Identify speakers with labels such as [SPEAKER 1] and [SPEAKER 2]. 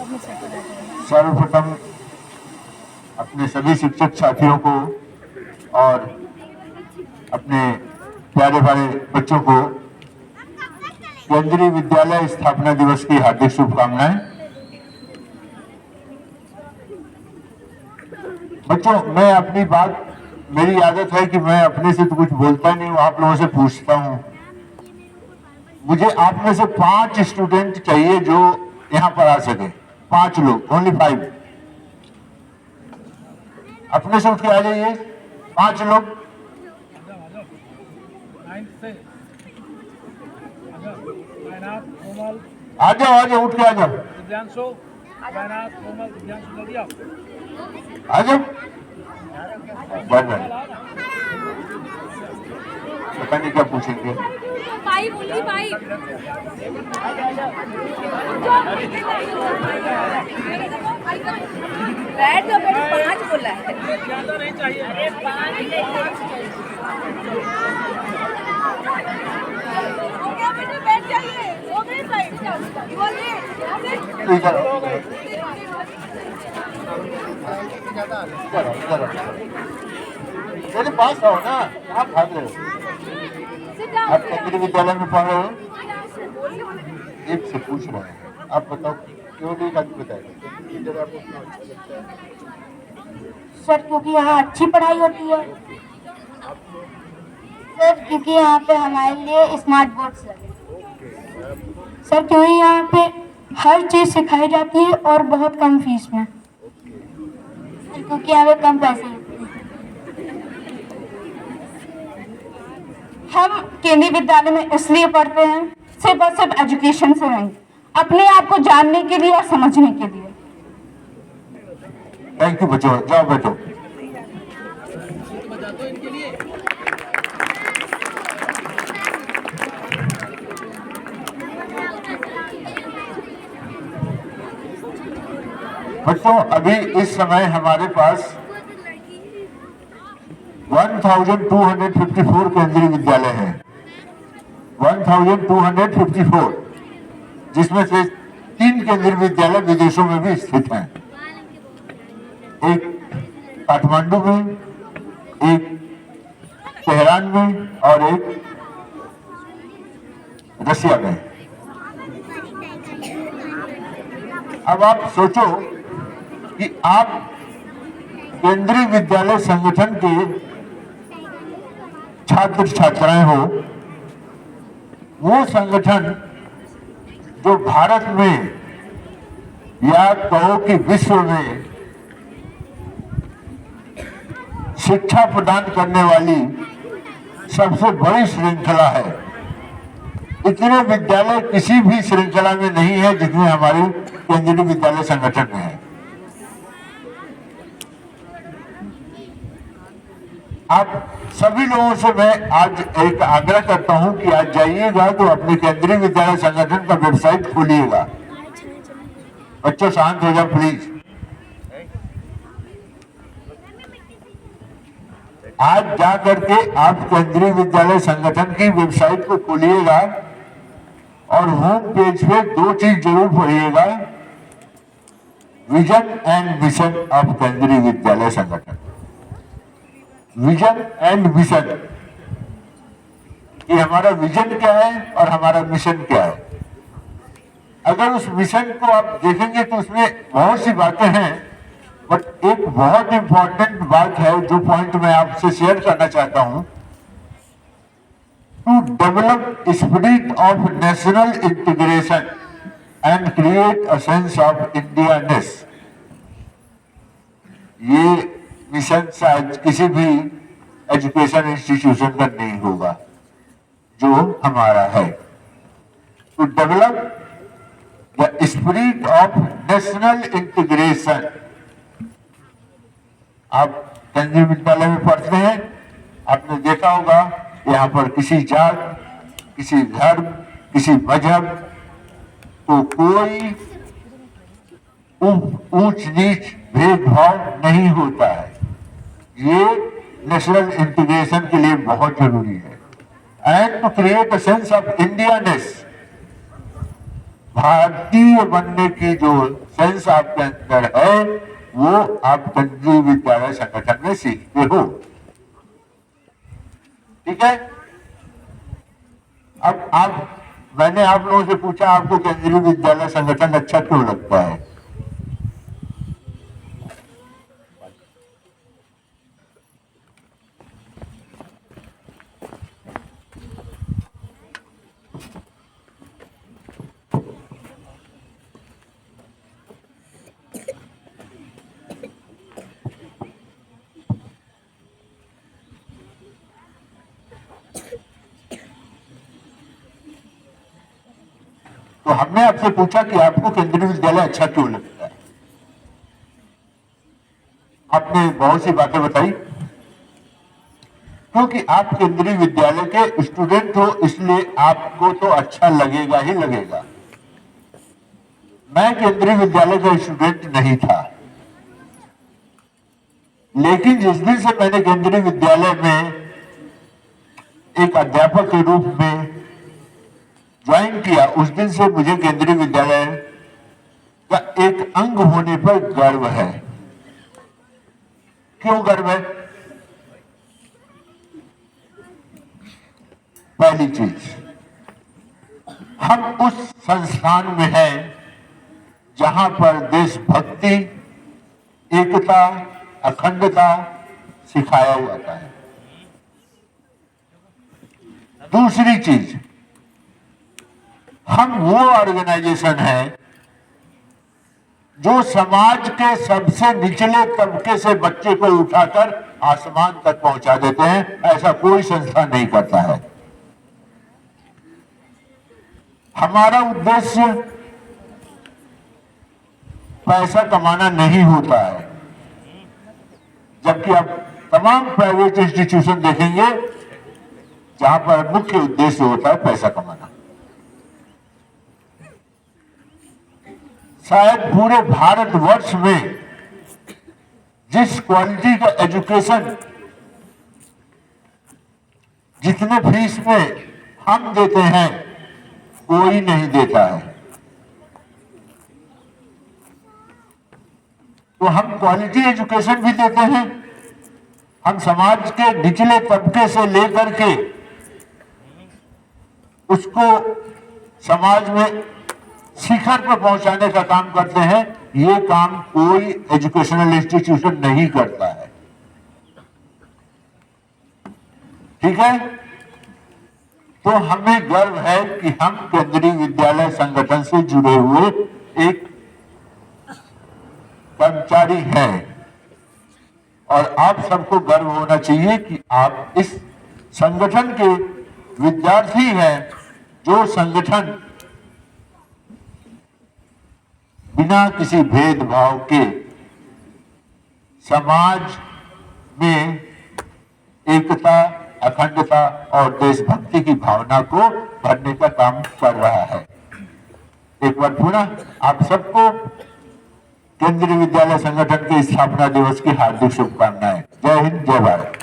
[SPEAKER 1] सर्वप्रथम अपने सभी शिक्षक साथियों को और अपने प्यारे प्यारे बच्चों को केंद्रीय विद्यालय स्थापना दिवस की हार्दिक शुभकामनाएं। बच्चों, मैं अपनी बात, मेरी आदत है कि मैं अपने से तो कुछ बोलता नहीं हूँ, आप लोगों से पूछता हूँ। मुझे आप में से 5 स्टूडेंट चाहिए जो यहाँ पर आ सके। 5 लोग, ओनली 5। अपने से उठ के आ जाइए 5 लोग। आ जाओ, उठ के आ जाओ, आ जाओ। पता नहीं क्या पूछेंगे।
[SPEAKER 2] बैठ जाओ, 5 बोला है। नहीं चाहिए। अरे 5 बैठ जाइए।
[SPEAKER 1] मेरे पास आओ ना, आप भाग रहे हो। आप केंद्रीय विद्यालय में पढ़ रहे हो? एक से पूछ रहे हैं, आप बताओ क्यों नहीं बताएगा?
[SPEAKER 3] सर क्योंकि यहाँ अच्छी पढ़ाई होती है। सर क्योंकि यहाँ पे हमारे लिए स्मार्ट बोर्ड्स लगे। सर क्योंकि यहाँ पे हर चीज सिखाई जाती है और बहुत कम फीस में। सर क्योंकि यहाँ पे कम पैसे हैं। हम केंद्रीय विद्यालय में इसलिए पढ़ते हैं सिर्फ और सिर्फ एजुकेशन से नहीं, अपने आप को जानने के लिए और समझने के लिए।
[SPEAKER 1] थैंक यू बच्चों, जाओ बैठो। बच्चों, अभी इस समय हमारे पास 1254 केंद्रीय विद्यालय हैं। 1254, जिसमें से 3 केंद्रीय विद्यालय विदेशों में भी स्थित हैं। एक काठमांडू में, एक तेहरान में और एक रसिया में। अब आप सोचो कि आप केंद्रीय विद्यालय संगठन के छात्र छात्राएं हो। वो संगठन जो भारत में या कहो कि विश्व में शिक्षा प्रदान करने वाली सबसे बड़ी श्रृंखला है। इतने विद्यालय किसी भी श्रृंखला में नहीं है जितने हमारे केंद्रीय विद्यालय संगठन में है। आप सभी लोगों से मैं आज एक आग्रह करता हूं कि आज जाइएगा तो अपने केंद्रीय विद्यालय संगठन का वेबसाइट खोलिएगा। बच्चों शांत हो जाओ प्लीज। आज जा करके आप केंद्रीय विद्यालय संगठन की वेबसाइट को खोलिएगा और होम पेज पे 2 चीज जरूर पढ़िएगा। विजन एंड मिशन ऑफ केंद्रीय विद्यालय संगठन। विजन एंड मिशन, कि हमारा विजन क्या है और हमारा मिशन क्या है। अगर उस मिशन को आप देखेंगे तो उसमें बहुत सी बातें हैं, बट एक बहुत इंपॉर्टेंट बात है जो पॉइंट मैं आपसे शेयर करना चाहता हूं। To develop spirit of national integration and create a sense of Indianness. ये मिशन शायद किसी भी एजुकेशन इंस्टीट्यूशन का नहीं होगा जो हमारा है। To develop the spirit of national integration. आप केंद्रीय विद्यालय में पढ़ते हैं, आपने देखा होगा यहाँ पर किसी जात, किसी धर्म, किसी मजहब को कोई ऊंच नीच भेदभाव नहीं होता है। ये नेशनल इंटीग्रेशन के लिए बहुत जरूरी है। And to create a sense of Indianness, भारतीय बनने की जो सेंस आपके अंदर है वो आप केंद्रीय विद्यालय संगठन में सीखते हो। ठीक है। अब मैंने आप लोगों से पूछा आपको केंद्रीय विद्यालय संगठन अच्छा क्यों लगता है? तो हमने आपसे पूछा कि आपको केंद्रीय विद्यालय अच्छा क्यों लगता है। आपने बहुत सी बातें बताई। क्योंकि आप केंद्रीय विद्यालय के स्टूडेंट हो इसलिए आपको तो अच्छा लगेगा ही लगेगा। मैं केंद्रीय विद्यालय का स्टूडेंट नहीं था, लेकिन जिस दिन से मैंने केंद्रीय विद्यालय में एक अध्यापक के रूप में ज्वाइन किया उस दिन से मुझे केंद्रीय विद्यालय का एक अंग होने पर गर्व है। क्यों गर्व है? पहली चीज, हम उस संस्थान में हैं जहां पर देशभक्ति, एकता, अखंडता सिखाया जाता है। दूसरी चीज, हम वो ऑर्गेनाइजेशन है जो समाज के सबसे निचले तबके से बच्चे को उठाकर आसमान तक पहुंचा देते हैं। ऐसा कोई संस्था नहीं करता है। हमारा उद्देश्य पैसा कमाना नहीं होता है, जबकि आप तमाम प्राइवेट इंस्टीट्यूशन देखेंगे जहां पर मुख्य उद्देश्य होता है पैसा कमाना। शायद पूरे भारतवर्ष में जिस क्वालिटी का एजुकेशन जितने फीस में हम देते हैं कोई नहीं देता है। तो हम क्वालिटी एजुकेशन भी देते हैं। हम समाज के निचले तबके से लेकर के उसको समाज में शिखर पर पहुंचाने का काम करते हैं। ये काम कोई एजुकेशनल इंस्टीट्यूशन नहीं करता है। ठीक है। तो हमें गर्व है कि हम केंद्रीय विद्यालय संगठन से जुड़े हुए एक कर्मचारी हैं और आप सबको गर्व होना चाहिए कि आप इस संगठन के विद्यार्थी हैं, जो संगठन बिना किसी भेदभाव के समाज में एकता, अखंडता और देशभक्ति की भावना को भरने का काम कर रहा है। एक बार पुनः आप सबको केंद्रीय विद्यालय संगठन के स्थापना दिवस की हार्दिक शुभकामनाएं। जय हिंद, जय भारत।